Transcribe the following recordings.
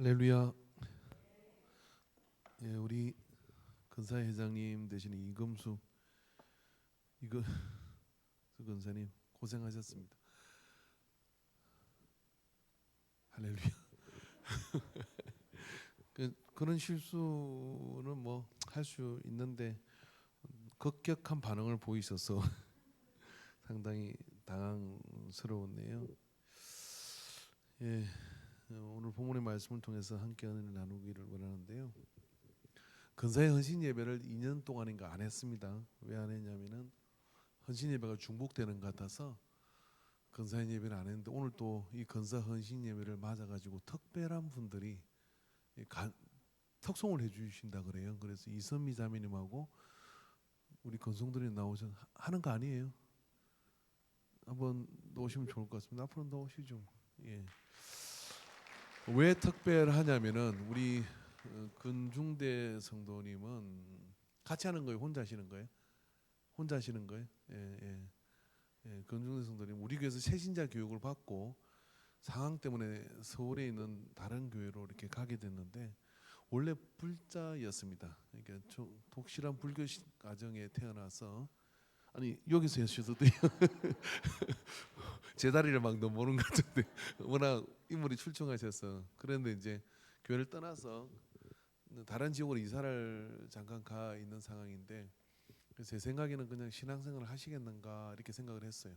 할렐루야. 예, 우리 근사회 회장님 대신 이금수 근사님 고생하셨습니다. 할렐루야. 그런 실수는 뭐 할 수 있는데 급격한 반응을 보이셔서 상당히 당황스러웠네요. 예, 오늘 본문의 말씀을 통해서 함께 은혜를 나누기를 원하는데요. 근사의 헌신 예배를 2년 동안인가 안 했습니다. 왜 안 했냐면은 헌신 예배가 중복되는 것 같아서 근사의 예배를 안 했는데 오늘 또 이 근사 헌신 예배를 맞아가지고 특별한 분들이 특송을 해주신다 그래요. 그래서 이선미 자매님하고 우리 건성들이 나오셔서 하는 거 아니에요? 한번 나오시면 좋을 것 같습니다. 앞으로 나오시죠. 예. 왜 특별하냐면은 우리 근중대 성도님은 같이 하는 거예요? 혼자 하시는 거예요? 혼자 하시는 거예요? 예. 근중대 성도님 우리 교회에서 새신자 교육을 받고 상황 때문에 서울에 있는 다른 교회로 이렇게 가게 됐는데 원래 불자였습니다. 그러니까 독실한 불교 가정에 태어나서 아니 여기서 하셔도 돼요. 제 다리를 막 넘어오는 것 같은데 워낙 인물이 출중하셔서 그런데 이제 교회를 떠나서 다른 지역으로 이사를 잠깐 가 있는 상황인데 그래서 제 생각에는 그냥 신앙생활을 하시겠는가 이렇게 생각을 했어요.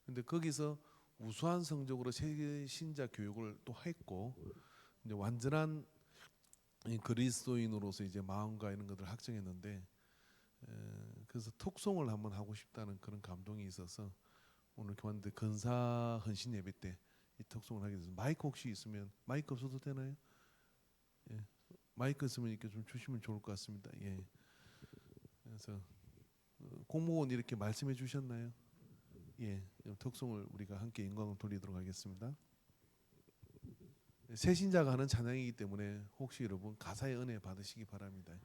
근데 거기서 우수한 성적으로 신자 교육을 또 했고 이제 완전한 그리스도인으로서 이제 마음과 이런 것들을 확정했는데 그래서 톡송을 한번 하고 싶다는 그런 감동이 있어서 오늘 교환대 근사 헌신 예배 때 이 톡송을 하게 돼서 마이크 혹시 있으면 마이크 없어도 되나요? 예. 마이크 있으면 이렇게 좀 주시면 좋을 것 같습니다. 예. 그래서 공무원 이렇게 말씀해 주셨나요? 예. 톡송을 우리가 함께 영광을 돌리도록 하겠습니다. 새신자가 하는 찬양이기 때문에 혹시 여러분 가사의 은혜 받으시기 바랍니다.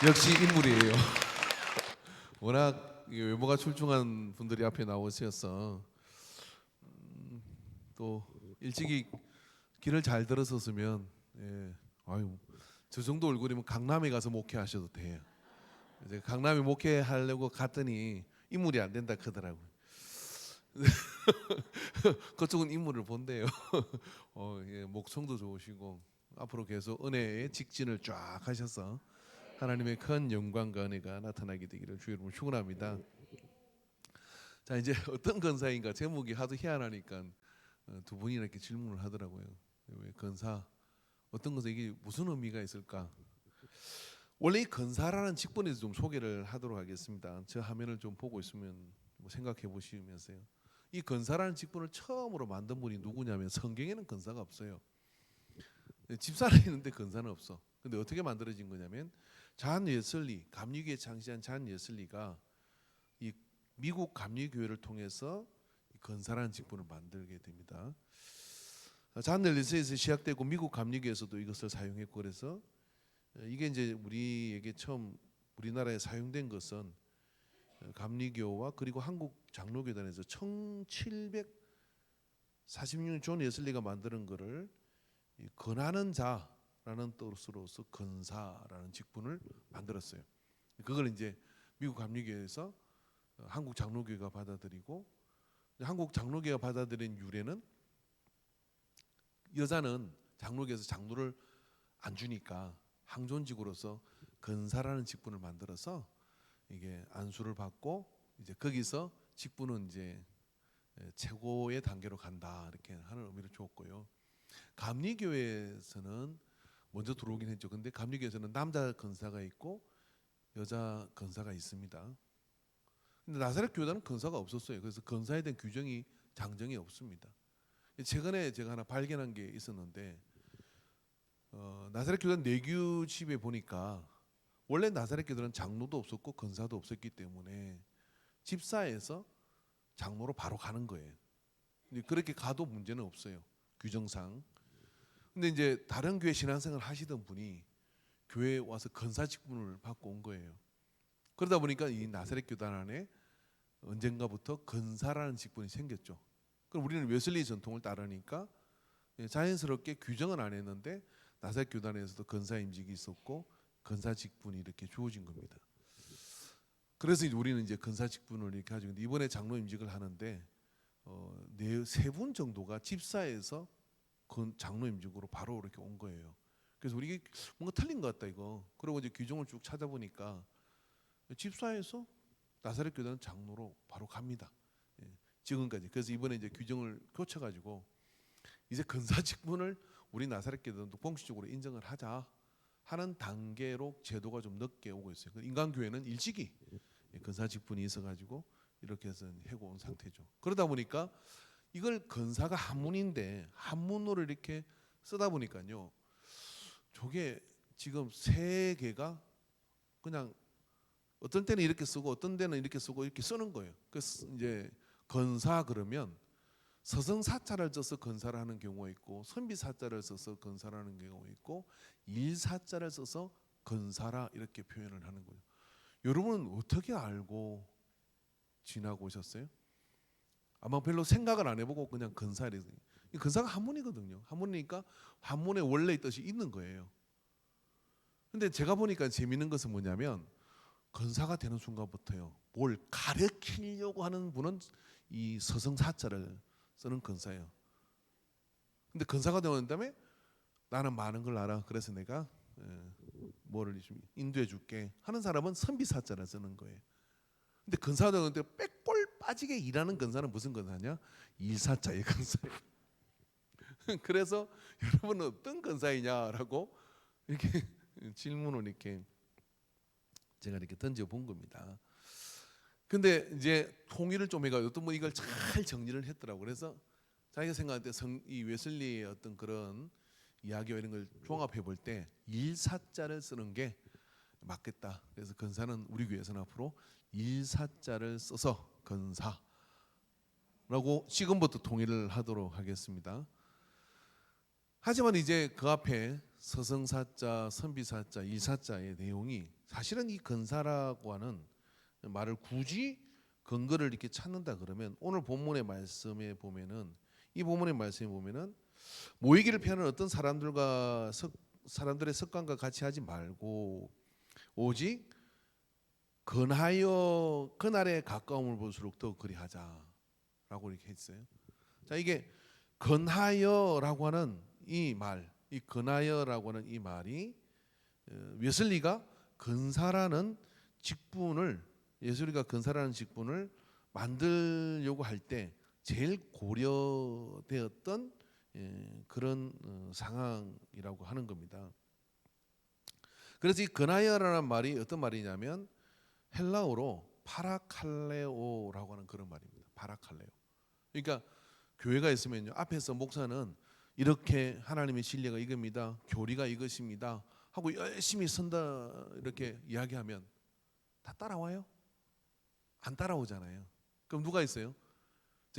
역시 인물이에요. 워낙 외모가 출중한 분들이 앞에 나오셔서 또 일찍이 길을 잘 들었었으면 아유 저 정도 얼굴이면 강남에 가서 목회하셔도 돼요. 이제 강남에 목회하려고 갔더니 인물이 안 된다 그러더라고요. 그쪽은 인물을 본대요. 목청도 좋으시고 앞으로 계속 은혜의 직진을 쫙 하셔서 하나님의 큰 영광과 은혜가 나타나게 되기를 주의 이름으로 축원합니다. 자 이제 어떤 건사인가 제목이 하도 희한하니까 두 분이 이렇게 질문을 하더라고요. 왜 건사 어떤 것에 이게 무슨 의미가 있을까? 원래 이 건사라는 직분에 대해서 좀 소개를 하도록 하겠습니다. 저 화면을 좀 보고 있으면 생각해 보시면서요. 이 건사라는 직분을 처음으로 만든 분이 누구냐면 성경에는 건사가 없어요. 집사는 있는데 건사는 없어. 근데 어떻게 만들어진 거냐면 잔 웨슬리, 감리교회 창시한 잔 웨슬리가 이 미국 감리교회를 통해서 건사라는 직분을 만들게 됩니다. 잔 웨슬리에서 시작되고 미국 감리교회에서도 이것을 사용했고 그래서 이게 이제 우리에게 처음 우리나라에 사용된 것은 감리교와 그리고 한국 장로교단에서 1746년 존 웨슬리가 만드는 것을 건하는 자라는 뜻으로서 건사라는 직분을 만들었어요. 그걸 이제 미국 감리교에서 한국 장로교가 받아들이고 한국 장로교가 받아들인 유래는 여자는 장로교에서 장로를 안 주니까 항존직으로서 건사라는 직분을 만들어서 이게 안수를 받고 이제 거기서 직분은 이제 최고의 단계로 간다 이렇게 하는 의미를 주었고요. 감리교회에서는 먼저 들어오긴 했죠. 근데 감리교회에서는 남자 건사가 있고 여자 건사가 있습니다. 근데 나사렛 교단은 건사가 없었어요. 그래서 건사에 대한 규정이 장정이 없습니다. 최근에 제가 하나 발견한 게 있었는데 나사렛 교단 내규 집에 보니까 원래 나사렛 교단은 장로도 없었고 건사도 없었기 때문에 집사에서 장로로 바로 가는 거예요. 그렇게 가도 문제는 없어요. 규정상. 근데 이제 다른 교회 신앙생활 하시던 분이 교회에 와서 건사 직분을 받고 온 거예요. 그러다 보니까 이 나사렛 교단 안에 언젠가부터 건사라는 직분이 생겼죠. 그럼 우리는 웨슬리 전통을 따르니까 자연스럽게 규정은 안 했는데 나사렛 교단에서도 건사 임직이 있었고 건사 직분이 이렇게 주어진 겁니다. 그래서 우리는 이제 건사 직분을 이렇게 가지고 있는데 이번에 장로 임직을 하는데 세 분 정도가 집사에서 장로 임직으로 바로 이렇게 온 거예요. 그래서 우리 이게 뭔가 틀린 것 같다 이거. 그리고 이제 규정을 쭉 찾아보니까 집사에서 나사렛 교단은 장로로 바로 갑니다. 지금까지. 그래서 이번에 이제 규정을 고쳐가지고 이제 건사 직분을 우리 나사렛 교단도 공식적으로 인정을 하자 하는 단계로 제도가 좀 늦게 오고 있어요. 인간교회는 일찍이 건사 직분이 있어가지고 이렇게 해서 해고 온 상태죠. 그러다 보니까 이걸 건사가 한문인데 한문으로 이렇게 쓰다 보니까요. 저게 지금 세 개가 그냥 어떤 때는 이렇게 쓰고 어떤 때는 이렇게 쓰고 이렇게 쓰는 거예요. 그래서 이제 건사 그러면 서성사자를 써서 건사를 하는 경우가 있고 선비사자를 써서 건사를 하는 경우가 있고 일사자를 써서 건사라 이렇게 표현을 하는 거예요. 여러분은 어떻게 알고 지나고 오셨어요? 아마 별로 생각을 안 해보고 그냥 건사를 건사가 한문이거든요. 한문이니까 한문에 원래 뜻이 있는 거예요. 근데 제가 보니까 재밌는 것은 뭐냐면 건사가 되는 순간부터요. 뭘 가르치려고 하는 분은 이 서성사자를 쓰는 건사예요. 근데 건사가 되는 다음에 나는 많은 걸 알아. 그래서 내가 뭐를 인도해 줄게 하는 사람은 선비사자를 쓰는 거예요. 근데 건사가 되는데 빼골 빠지게 일하는 건사는 무슨 건사냐? 일사자의 건사예요. 그래서 여러분은 어떤 건사이냐라고 이렇게 질문을 이렇게 제가 이렇게 던져 본 겁니다. 근데 이제 통일을 좀 해가 어떤 분이 이걸 잘 정리를 했더라고. 그래서 자기가 생각할 때 이 웨슬리의 어떤 그런 이야기와 이런 걸 종합해 볼 때 일사자를 쓰는 게 맞겠다. 그래서 건사는 우리 교회에서는 앞으로 일사자를 써서 건사라고 지금부터 통일을 하도록 하겠습니다. 하지만 이제 그 앞에 서성사자, 선비사자, 일사자의 내용이 사실은 이 근사라고 하는 말을 굳이 근거를 이렇게 찾는다 그러면 오늘 본문의 말씀에 보면은 이 본문의 말씀에 보면은 모이기를 피하는 어떤 사람들의 습관과 같이 하지 말고 오직 근하여 그날에 가까움을 볼수록 더 그리하자라고 이렇게 했어요. 자, 이게 근하여라고 하는 이 말, 이 근하여라고 하는 이 말이 웨슬리가 근사라는 직분을 예술이가 근사라는 직분을 만들려고 할 때 제일 고려되었던 그런 상황이라고 하는 겁니다. 그래서 이 근하여라는 말이 어떤 말이냐면 헬라어로 파라칼레오라고 하는 그런 말입니다. 파라칼레오. 그러니까 교회가 있으면요, 앞에서 목사는 이렇게 하나님의 진리가 이겁니다, 교리가 이것입니다 하고 열심히 선다 이렇게 이야기하면 다 따라와요? 안 따라오잖아요. 그럼 누가 있어요?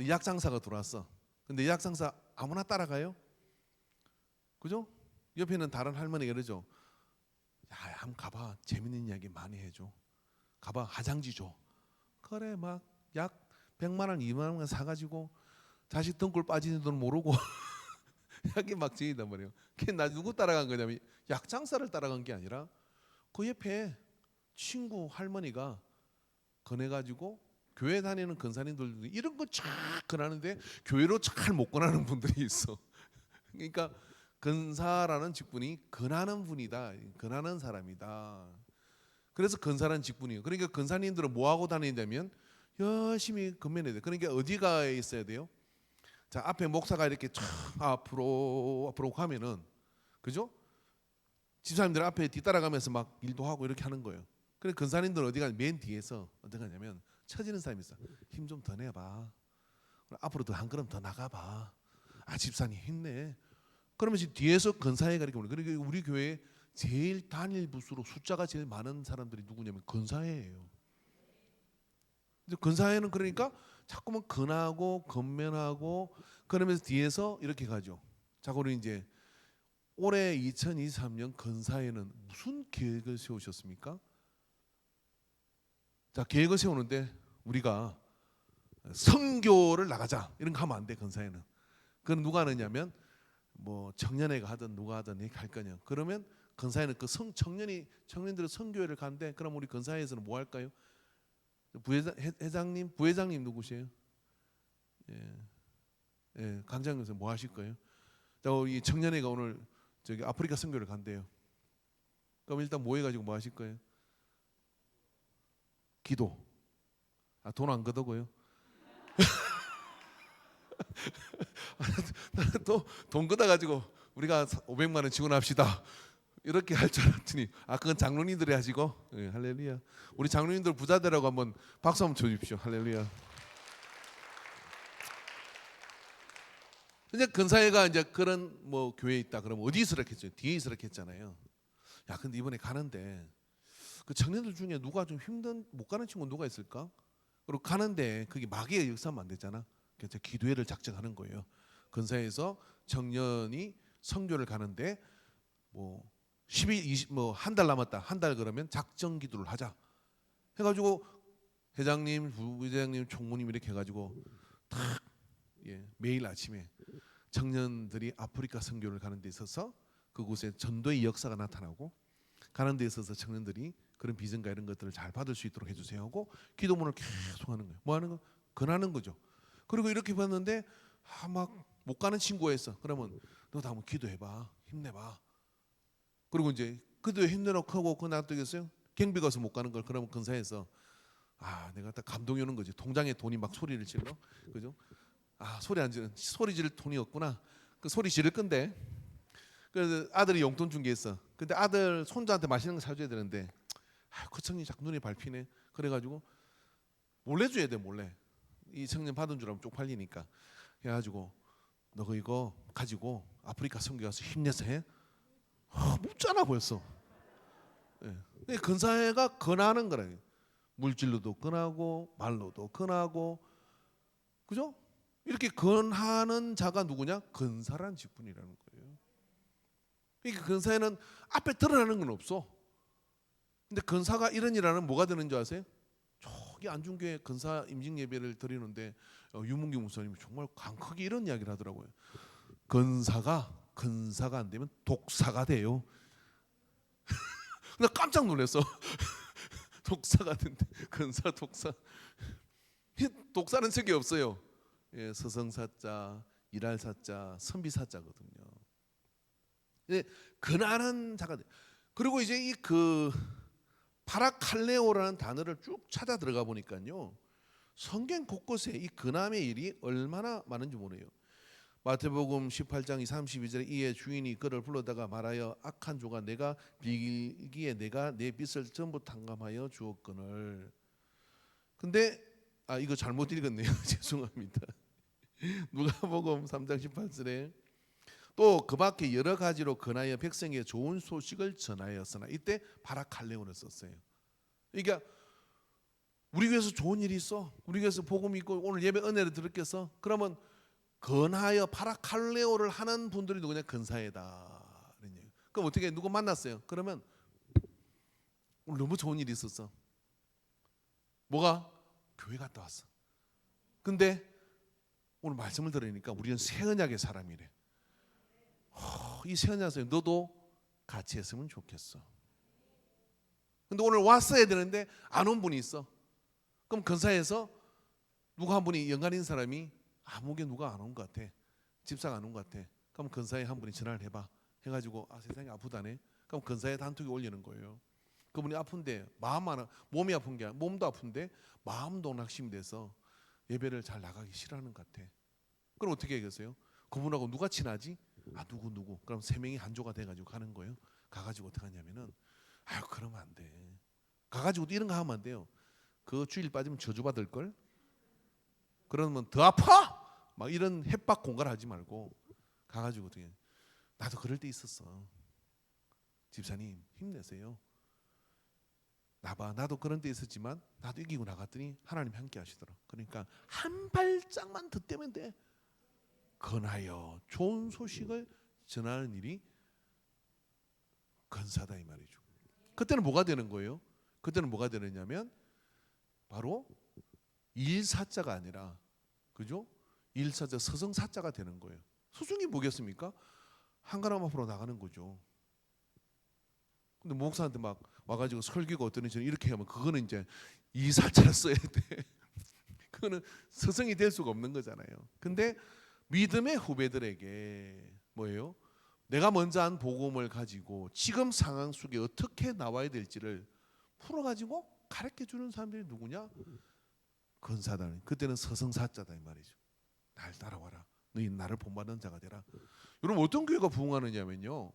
약 장사가 들어왔어. 근데 약 장사 아무나 따라가요? 그죠? 옆에 있는 다른 할머니가 그러죠. 야, 한번 가봐. 재밌는 이야기 많이 해줘. 가봐. 화장지 줘. 그래, 막 약 100만 원, 2만 원 사가지고 자식 등골 빠지는 돈 모르고 약이 막 지이단 말이에요. 그게 나 누구 따라간 거냐면 약 장사를 따라간 게 아니라 그 옆에 친구 할머니가 권해가지고 교회 다니는 근사님들도 이런 거 쫙 권하는데 교회로 잘 못 권하는 분들이 있어. 그러니까 근사라는 직분이 권하는 분이다, 권하는 사람이다. 그래서 근사라는 직분이에요. 그러니까 근사님들은 뭐 하고 다니냐면 열심히 건면해야 돼. 그러니까 어디가 있어야 돼요? 자, 앞에 목사가 이렇게 쫙 앞으로 가면은, 그죠? 집사님들 앞에 뒤따라가면서 막 일도 하고 이렇게 하는 거예요. 그래 근사님들은 어디가 맨 뒤에서 어디 가냐면 처지는 사람이 있어. 힘 좀 더 내봐. 앞으로 더 한 걸음 더 나가봐. 아, 집사님 힘내. 그러면서 뒤에서 근사회가 이렇게 오는. 그러니까 우리 교회 제일 단일 부수로 숫자가 제일 많은 사람들이 누구냐면 근사회예요. 근사회는 그러니까 자꾸만 근하고 건면하고 그러면서 뒤에서 이렇게 가죠. 자, 우리 이제 올해 2023년 근사회는 무슨 계획을 세우셨습니까? 자, 계획을 세우는데 우리가 선교를 나가자 이런 거 하면 안 돼. 근사회는. 그건 누가 하느냐면 뭐 청년회가 하든 누가 하든 이렇게 할 거냐. 그러면 근사회는 그 청년들의 선교회를 가는데 그럼 우리 근사회에서는 뭐 할까요? 부회장님 누구세요? 예, 예, 강장님께서 뭐 하실 거예요? 자, 이 청년회가 오늘 저기 아프리카 선교를 간대요. 그럼 일단 뭐 해가지고 뭐 하실 거예요? 기도. 아, 돈 안 걷어고요. 또 돈 걷어가지고 우리가 500만 원 지원합시다. 이렇게 할 줄 알았더니 그건 장로님들이 하시고. 예, 할렐루야. 우리 장로님들 부자되라고 한번 박수 한번 쳐주십시오. 할렐루야. 이제 근사회가 이제 그런 뭐 교회에 있다 그러면 어디 있으라겠죠? 뒤에 있으라겠잖아요. 야, 근데 이번에 가는데 그 청년들 중에 누가 좀 힘든 못 가는 친구 누가 있을까? 그리고 가는데 그게 마귀의 역사하면 안 되잖아. 그래서 기도회를 작정하는 거예요. 근사에서 청년이 선교를 가는데 뭐 12, 20, 뭐 한 달 남았다. 한 달 그러면 작정 기도를 하자. 해가지고 회장님, 부회장님, 총무님 이렇게 해가지고 탁 매일 아침에 청년들이 아프리카 선교를 가는 데 있어서 그곳에 전도의 역사가 나타나고 가는 데 있어서 청년들이 그런 비전과 이런 것들을 잘 받을 수 있도록 해주세요 하고 기도문을 계속 하는 거예요. 뭐 하는 거? 권하는 거죠. 그리고 이렇게 봤는데 막 못 가는 친구가 있어. 그러면 너도 한번 기도해봐. 힘내봐. 그리고 이제 기도에 힘내라고 하고 그거 놔두겠어요? 경비 가서 못 가는 걸 그러면 근사해서 내가 딱 감동이 오는 거지. 통장에 돈이 막 소리를 질러. 그죠? 소리 지를 돈이 없구나. 그 소리 지를 건데 그래서 아들이 용돈 준 게 있어. 근데 아들 손자한테 맛있는 거 사줘야 되는데 그 청년이 자꾸 눈에 밟히네. 그래가지고 몰래 줘야 돼. 몰래. 이 청년 받은 줄 알면 쪽팔리니까. 해가지고 너 이거 가지고 아프리카 선교 가서 힘내서 해. 묻잖아 벌써. 예. 근사회가 권하는 거라. 물질로도 권하고 말로도 권하고, 그죠? 이렇게 권하는 자가 누구냐? 근사란 직분이라는 거예요. 그러니까 근사회는 앞에 드러나는 건 없어. 근데 근사가 이런 일 하면 뭐가 되는 줄 아세요? 저기 안중교회 근사 임직 예배를 드리는데 유문규 목사님이 정말 강하게 이런 이야기를 하더라고요. 근사가 안 되면 독사가 돼요. 나 깜짝 놀랐어. 독사가 된대. 근사 독사. 독사는 책이 없어요. 예, 서성사자, 일할사자, 선비사자거든요. 예, 근한한 자가 돼. 그리고 이제 이 그 파라칼레오라는 단어를 쭉 찾아 들어가 보니까요, 성경 곳곳에 이 근함의 일이 얼마나 많은지 모르요. 마태복음 18장 32절에 이에 주인이 그를 불러다가 말하여 악한 조가 내가 빌기에 내가 내 빚을 전부 탕감하여 주었거늘. 근데 이거 잘못 읽었네요. 죄송합니다. 누가복음 3장 18절에 또 그 밖에 여러 가지로 근하여 백성에게 좋은 소식을 전하였으나, 이때 파라칼레오를 썼어요. 그러니까 우리 교회에서 좋은 일이 있어, 우리 교회에서 복음이 있고 오늘 예배 은혜를 들었겠어, 그러면 근하여 파라칼레오를 하는 분들이 누구냐? 근사회다. 그럼 어떻게 누구 만났어요? 그러면 오늘 너무 좋은 일이 있었어. 뭐가? 교회 갔다 왔어. 근데 오늘 말씀을 들으니까 우리는 새 언약의 사람이래. 이 새 언약에서 너도 같이 했으면 좋겠어. 근데 오늘 왔어야 되는데 안 온 분이 있어. 그럼 근사에서 누가 한 분이 연관인 사람이 아무게 누가 안 온 것 같아, 집사가 안 온 것 같아. 그럼 근사에 한 분이 전화를 해봐. 해가지고 세상이 아프다네. 그럼 근사에 단톡에 올리는 거예요. 그분이 아픈데 몸이 아픈 게 아니라 몸도 아픈데 마음도 낙심이 돼서 예배를 잘 나가기 싫어하는 것 같아. 그럼 어떻게 하겠어요? 그분하고 누가 친하지? 누구. 그럼 세 명이 한조가 돼가지고 가는 거예요. 가가지고 어떻게 하냐면은 그러면 안 돼. 가가지고도 이런 거 하면 안 돼요. 그 주일 빠지면 저주받을 걸. 그러면 더 아파? 막 이런 협박 공갈하지 말고 가가지고 어떻게, 나도 그럴 때 있었어. 집사님 힘내세요. 나도 그런 때 있었지만 나도 이기고 나갔더니 하나님 함께 하시더라. 그러니까 한 발짝만 더 떼면 돼. 근하여 좋은 소식을 전하는 일이 근사다 이 말이죠. 그때는 뭐가 되는 거예요? 그때는 뭐가 되느냐면 바로 일사자가 아니라, 그죠? 일사자 서성사자가 되는 거예요. 소중이 뭐겠습니까? 한가람 앞으로 나가는 거죠. 근데 목사한테 막 와가지고 설교가 어떠니 저는 이렇게 하면 그거는 이제 이사자를 써야 돼. 그거는 서성이 될 수가 없는 거잖아요. 근데 믿음의 후배들에게 뭐예요? 내가 먼저 한 복음을 가지고 지금 상황 속에 어떻게 나와야 될지를 풀어가지고 가르쳐주는 사람들이 누구냐? 근사다. 그때는 서성사자다 이 말이죠. 날 따라와라. 너희 나를 본받는 자가 되라. 여러분 어떤 교회가 부흥하느냐면요,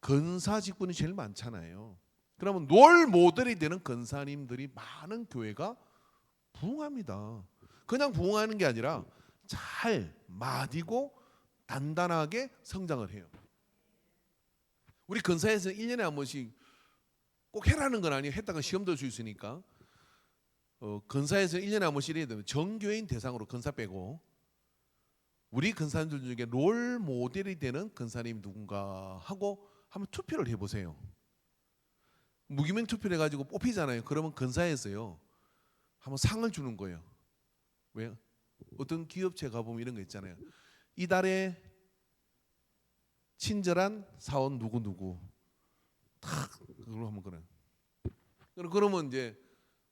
근사 직분이 제일 많잖아요. 그러면 롤 모델이 되는 근사님들이 많은 교회가 부흥합니다. 그냥 부흥하는 게 아니라 잘 마디고 단단하게 성장을 해요. 우리 근사에서 1년에 한 번씩 꼭 해라는 건 아니에요. 했다가 시험 들 수 있으니까. 근사에서 1년에 한 번씩 해야 되면 정교인 대상으로 근사 빼고 우리 근사님들 중에 롤 모델이 되는 근사님 누군가 하고 한번 투표를 해보세요. 무기명 투표를 해가지고 뽑히잖아요. 그러면 근사에서요 한번 상을 주는 거예요. 왜요? 어떤 기업체 가보면 이런 거 있잖아요. 이달에 친절한 사원 누구 탁 그걸로 하면 그래. 그러면 이제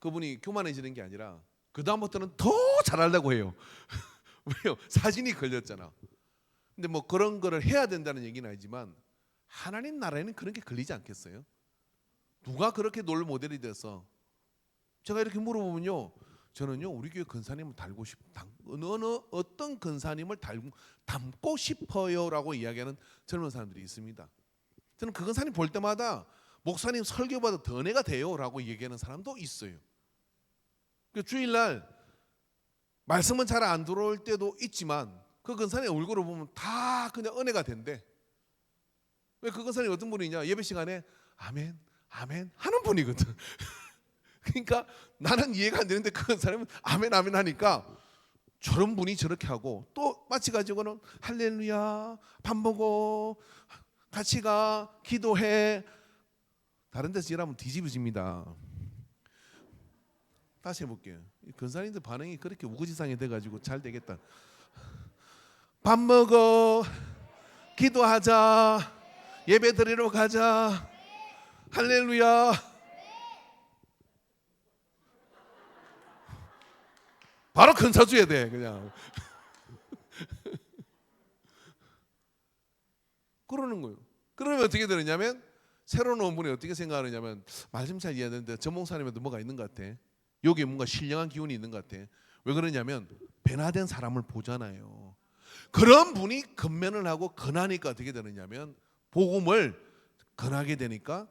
그분이 교만해지는 게 아니라 그 다음부터는 더 잘하려고 해요. 왜요? 사진이 걸렸잖아. 근데 뭐 그런 거를 해야 된다는 얘기는 아니지만 하나님 나라에는 그런 게 걸리지 않겠어요? 누가 그렇게 롤 모델이 돼서 제가 이렇게 물어보면요, 저는요 우리 교회 근사님을 어떤 근사님을 닮고 싶어요라고 이야기하는 젊은 사람들이 있습니다. 저는 그 근사님 볼 때마다 목사님 설교보다 더 내가 돼요라고 얘기하는 사람도 있어요. 주일날 말씀은 잘 안 들어올 때도 있지만 그 근사님 얼굴을 보면 다 그냥 은혜가 된대. 왜 그 근사님 어떤 분이냐? 예배 시간에 아멘 아멘 하는 분이거든. 그러니까 나는 이해가 안 되는데 그 사람은 아멘 아멘 하니까 저런 분이 저렇게 하고 또 마치 가지고는 할렐루야 밥 먹어 같이 가 기도해 다른 데서 일하면 뒤집어집니다. 다시 해볼게요. 근사님들 반응이 그렇게 우거지상이 돼가지고 잘 되겠다. 밥 먹어, 기도하자, 예배 드리러 가자, 할렐루야. 바로 근사 줘야 돼 그냥. 그러는 거예요. 그러면 어떻게 되느냐면 새로운 온 분이 어떻게 생각하느냐면 말 좀 잘 이해하는데 저 목사님한테 뭐가 있는 것 같아. 여기에 뭔가 신령한 기운이 있는 것 같아. 왜 그러냐면 변화된 사람을 보잖아요. 그런 분이 건면을 하고 건하니까 어떻게 되느냐면 복음을 건하게 되니까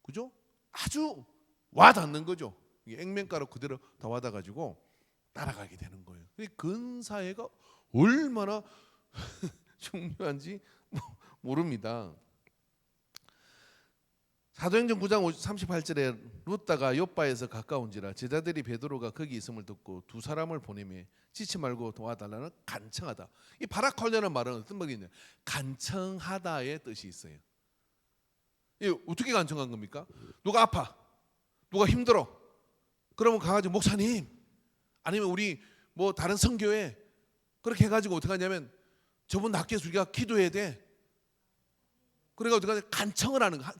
그죠? 아주 와닿는 거죠. 액면가로 그대로 다 와닿아가지고 따라가게 되는 거예요. 근사회가 얼마나 중요한지 모릅니다. 사도행전 9장 38절에 룻다가 욥바에서 가까운지라 제자들이 베드로가 거기 있음을 듣고 두 사람을 보내매 지치 말고 도와달라는 간청하다. 이 바라콜레라는 말은 어떤 말이냐? 간청하다의 뜻이 있어요. 이 어떻게 간청한 겁니까? 누가 아파, 누가 힘들어. 그러면 가가지고 목사님, 아니면 우리 뭐 다른 선교회 그렇게 해가지고 어떻게 하냐면 저분 낫게 해서 우리가 기도해야 돼. 그러니까 어떻게 하냐? 간청을 하는 거.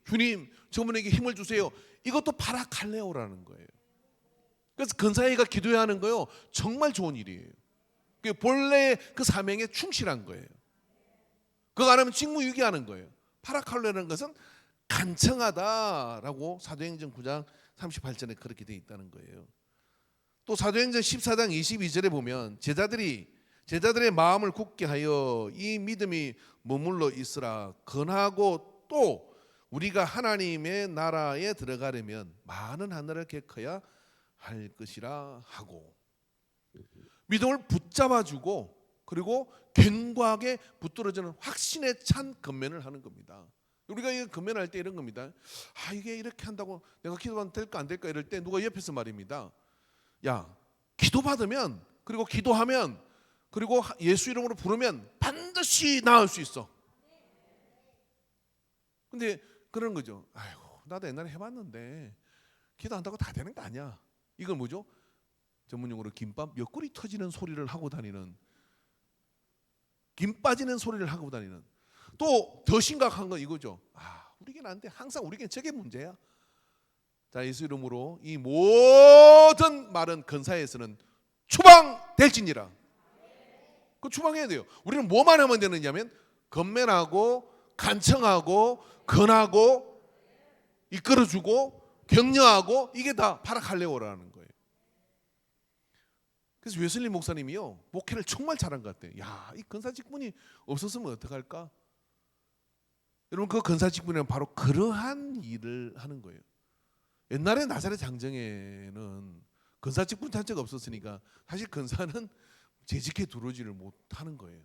주님, 저분에게 힘을 주세요. 이것도 파라칼레오라는 거예요. 그래서 근사회가 기도해야 하는 거요. 정말 좋은 일이에요. 본래 그 사명에 충실한 거예요. 그거 안 하면 직무유기하는 거예요. 파라칼레오라는 것은 간청하다라고 사도행전 9장 38절에 그렇게 되어 있다는 거예요. 또 사도행전 14장 22절에 보면 제자들의 마음을 굳게 하여 이 믿음이 머물러 있으라 건하고 또 우리가 하나님의 나라에 들어가려면 많은 하늘을 개커야 할 것이라 하고 믿음을 붙잡아주고 그리고 견고하게 붙들어지는 확신에 찬 건면을 하는 겁니다. 우리가 이 건면할 때 이런 겁니다. 이게 이렇게 한다고 내가 기도하면 될까 안 될까 이럴 때 누가 옆에서 말입니다. 야, 기도받으면 그리고 기도하면 그리고 예수 이름으로 부르면 반드시 나을 수 있어. 근데 그런 거죠. 아이고, 나도 옛날에 해봤는데 기도한다고 다 되는 거 아니야. 이건 뭐죠? 전문용어로 김밥 옆구리 터지는 소리를 하고 다니는, 김 빠지는 소리를 하고 다니는. 또 더 심각한 건 이거죠. 우리겐 안 돼. 항상 우리겐 저게 문제야. 자, 예수 이름으로 이 모든 말은 근사에서는 추방될지니라. 그 추방해야 돼요. 우리는 뭐만 하면 되느냐면 건면하고 간청하고 건하고 이끌어주고 격려하고 이게 다 파라칼레오라는 거예요. 그래서 웨슬리 목사님이요 목회를 정말 잘한 것 같아요. 이 근사 직분이 없었으면 어떡할까? 여러분 그 근사 직분은 바로 그러한 일을 하는 거예요. 옛날에 나사렛 장정에는 근사 직분 자체가 없었으니까 사실 근사는 재직해 들어오지를 못하는 거예요.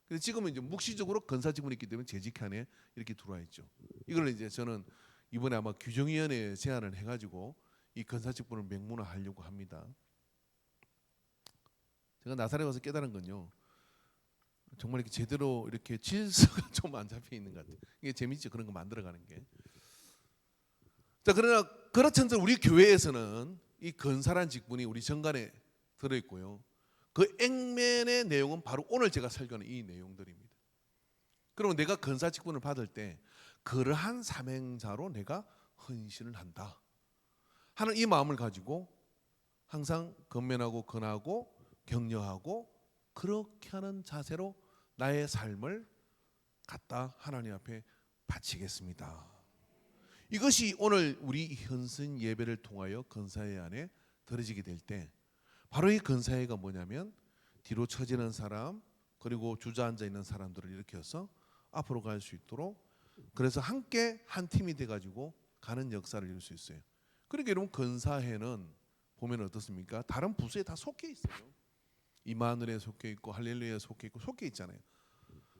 그래서 지금은 이제 묵시적으로 근사 직분이 있기 때문에 재직 안에 이렇게 들어와 있죠. 이걸 이제 저는 이번에 아마 규정위원회에 제안을 해가지고 이 근사 직분을 명문화하려고 합니다. 제가 나사렛 와서 깨달은 건요. 정말 이렇게 제대로 이렇게 질서가 좀 안 잡혀 있는 것 같아요. 이게 재밌죠. 그런 거 만들어가는 게. 자, 그러나 그렇지않도 우리 교회에서는 이 근사란 직분이 우리 정관에 들어있고요. 그 액면의 내용은 바로 오늘 제가 설교하는 이 내용들입니다. 그러면 내가 근사 직분을 받을 때 그러한 사명자로 내가 헌신을 한다 하는 이 마음을 가지고 항상 건면하고 건하고 격려하고 그렇게 하는 자세로 나의 삶을 갖다 하나님 앞에 바치겠습니다. 이것이 오늘 우리 현신 예배를 통하여 근사회 안에 들어지게 될 때 바로 이 근사회가 뭐냐면 뒤로 처지는 사람 그리고 주저앉아 있는 사람들을 일으켜서 앞으로 갈 수 있도록 그래서 함께 한 팀이 돼가지고 가는 역사를 이룰 수 있어요. 그러니까 여러분 근사회는 보면 어떻습니까? 다른 부서에 다 속해 있어요. 이마누엘에 속해 있고 할렐루야에 속해 있고 속해 있잖아요.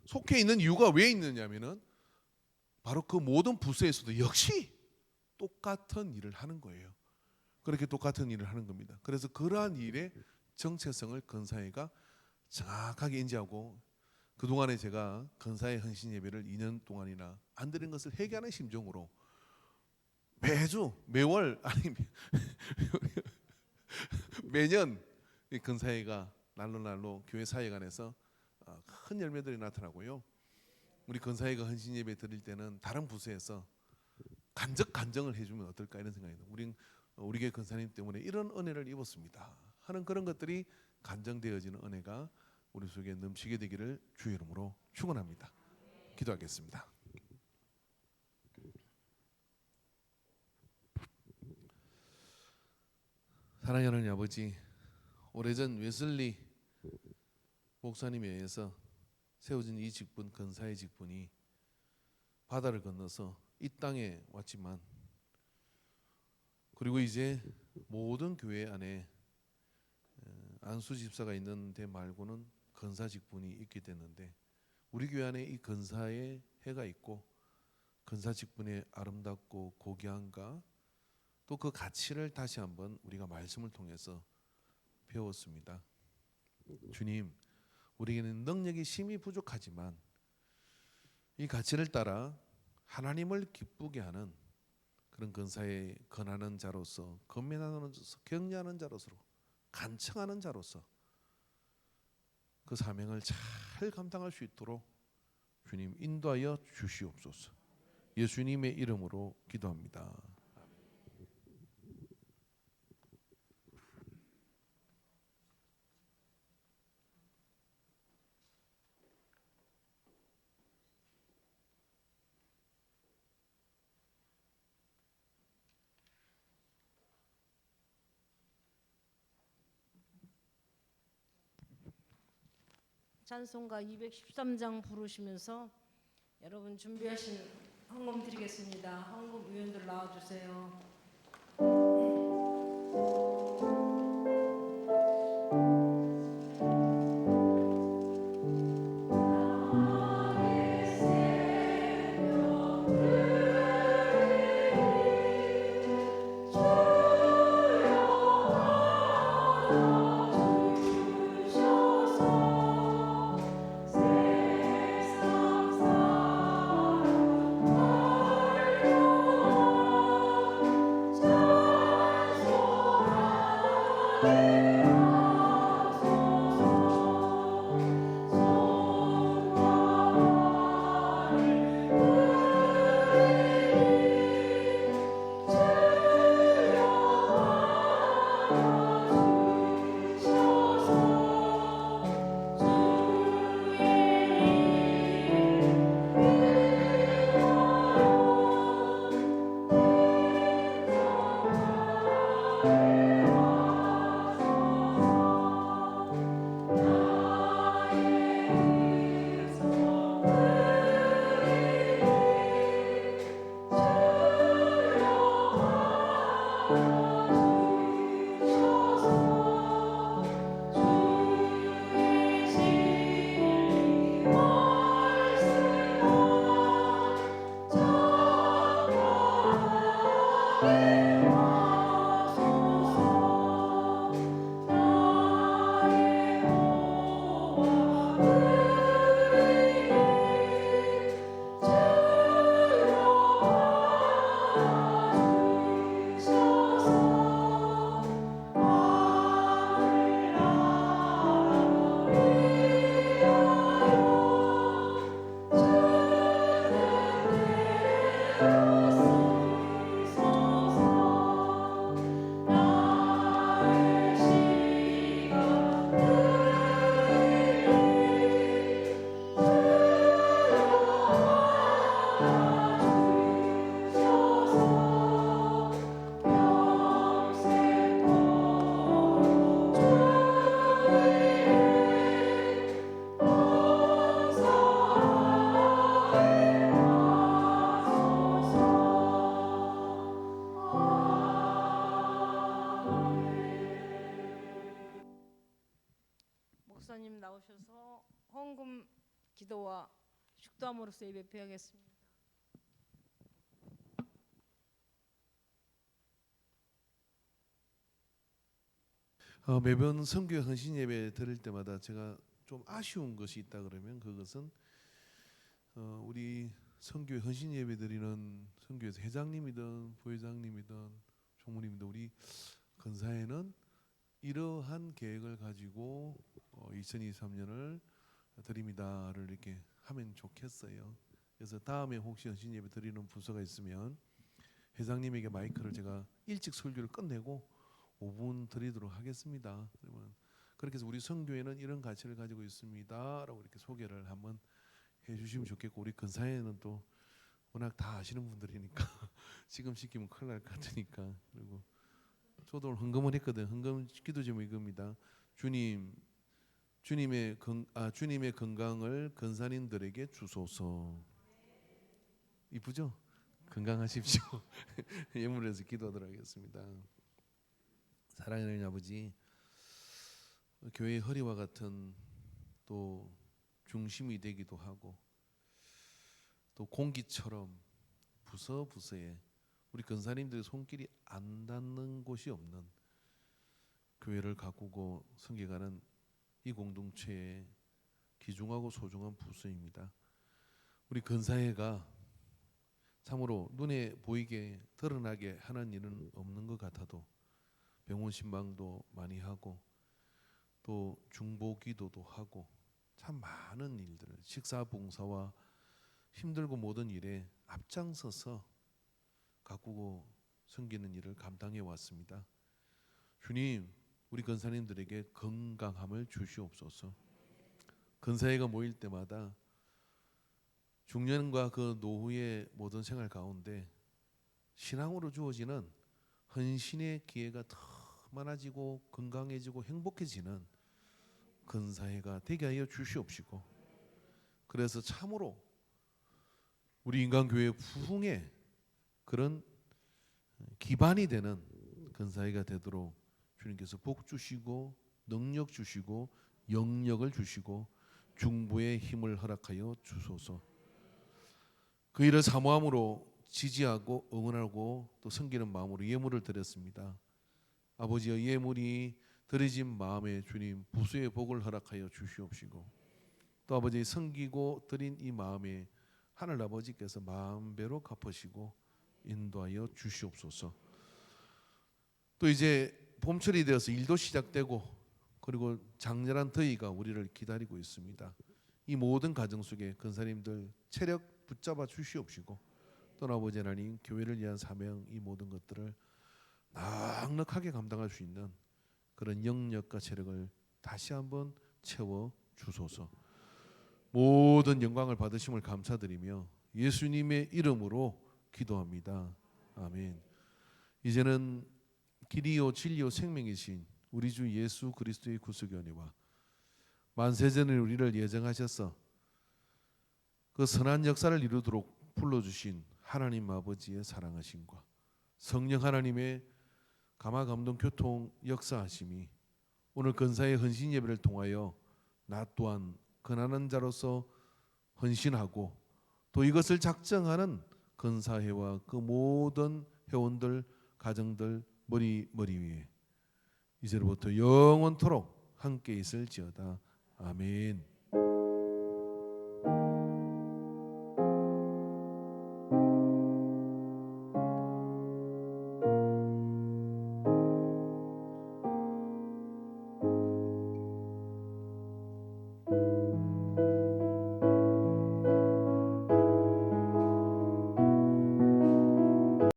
속해 있는 이유가 왜 있느냐면은 바로 그 모든 부서에서도 역시 똑같은 일을 하는 거예요. 그렇게 똑같은 일을 하는 겁니다. 그래서 그러한 일의 정체성을 근사회가 정확하게 인지하고 그동안에 제가 건사의 헌신 예배를 2년 동안이나 안 드린 것을 회개하는 심정으로 매주 매월 아니 매년 이 건사회가 날로 교회 사회관에서 큰 열매들이 나타나고요. 우리 건사회가 헌신 예배 드릴 때는 다른 부서에서 간정을 해주면 어떨까 이런 생각이 듭니다. 우리 교회 건사님 때문에 이런 은혜를 입었습니다 하는 그런 것들이 간정되어지는 은혜가 우리 속에 넘치게 되기를 주의 이름으로 축원합니다. 기도하겠습니다. 사랑하는 하나님 아버지, 오래전 웨슬리 목사님에 의해서 세워진 이 직분, 건사의 직분이 바다를 건너서 이 땅에 왔지만, 그리고 이제 모든 교회 안에 안수 집사가 있는 데 말고는 건사 직분이 있게 됐는데, 우리 교회 안에 이 건사의 해가 있고 건사 직분의 아름답고 고귀함과 또 그 가치를 다시 한번 우리가 말씀을 통해서 배웠습니다. 주님, 우리에게는 능력이 심히 부족하지만 이 가치를 따라 하나님을 기쁘게 하는 그런 건사에 건하는 자로서, 건면하는 자로서, 격려하는 자로서, 간청하는 자로서 그 사명을 잘 감당할 수 있도록 주님 인도하여 주시옵소서. 예수님의 이름으로 기도합니다. 찬송가 213장 부르시면서 여러분 준비하신 헌금 드리겠습니다. 헌금 위원들 나와주세요. 목사님 나오셔서 헌금 기도와 축도함으로써 예배 드리겠습니다. 매번 선교 헌신 예배 드릴 때마다 제가 좀 아쉬운 것이 있다 그러면 그것은 우리 선교회 헌신 예배 드리는 선교회에서 회장님이든 부회장님이든 총무님이든 우리 근사회는 이러한 계획을 가지고 2023년을 드립니다를 이렇게 하면 좋겠어요. 그래서 다음에 혹시 헌신 예배 드리는 부서가 있으면 회장님에게 마이크를 제가 일찍 설교를 끝내고 5분 드리도록 하겠습니다. 그러면 그렇게 해서 우리 선교회는 이런 가치를 가지고 있습니다라고 이렇게 소개를 한번 해주시면 좋겠고, 우리 근사회는 또 워낙 다 아시는 분들이니까 지금 시키면 큰일 날 것 같으니까. 그리고 저도 오늘 헌금을 했거든. 헌금 기도 제목이 이겁니다. 주님의 건강을 근사님들에게 주소서. 이쁘죠? 건강하십시오. 예물에서 기도하도록 하겠습니다. 사랑하는 아버지, 교회의 허리와 같은 또 중심이 되기도 하고 또 공기처럼 부서부서에 우리 근사님들의 손길이 안 닿는 곳이 없는 교회를 가꾸고 섬겨가는 이 공동체의 귀중하고 소중한 부서입니다. 우리 근사회가 참으로 눈에 보이게 드러나게 하는 일은 없는 것 같아도 병원 신방도 많이 하고 또 중보기도도 하고 참 많은 일들, 식사봉사와 힘들고 모든 일에 앞장서서 가꾸고 섬기는 일을 감당해 왔습니다. 주님, 우리 근사님들에게 건강함을 주시옵소서. 근사회가 모일 때마다 중년과 그 노후의 모든 생활 가운데 신앙으로 주어지는 헌신의 기회가 더 많아지고 건강해지고 행복해지는 근사회가 되게 하여 주시옵시고, 그래서 참으로 우리 인간교회 부흥의 그런 기반이 되는 근사회가 되도록 주님께서 복 주시고 능력 주시고 영력을 주시고 중보의 힘을 허락하여 주소서. 그 일을 사모함으로 지지하고 응원하고 또 섬기는 마음으로 예물을 드렸습니다. 아버지여, 예물이 드려진 마음에 주님 부수의 복을 허락하여 주시옵시고, 또 아버지 섬기고 드린 이 마음에 하늘 아버지께서 마음배로 갚으시고 인도하여 주시옵소서. 또 이제 봄철이 되어서 일도 시작되고 그리고 장렬한 더위가 우리를 기다리고 있습니다. 이 모든 가정 속에 근사님들 체력 붙잡아 주시옵시고, 또 아버지 하나님 교회를 위한 사명, 이 모든 것들을 넉넉하게 감당할 수 있는 그런 영역과 체력을 다시 한번 채워 주소서. 모든 영광을 받으심을 감사드리며 예수님의 이름으로 기도합니다. 아멘. 이제는 길이요 진리요 생명이신 우리 주 예수 그리스도의 구속의 은혜와 만세전에 우리를 예정하셔서 그 선한 역사를 이루도록 불러주신 하나님 아버지의 사랑하심과 성령 하나님의 감화 감동 교통 역사하심이 오늘 근사의 헌신 예배를 통하여 나 또한 근하는 자로서 헌신하고 또 이것을 작정하는 근사회와 그 모든 회원들 가정들 머리 위에 이제로부터 영원토록 함께 있을지어다. 아멘.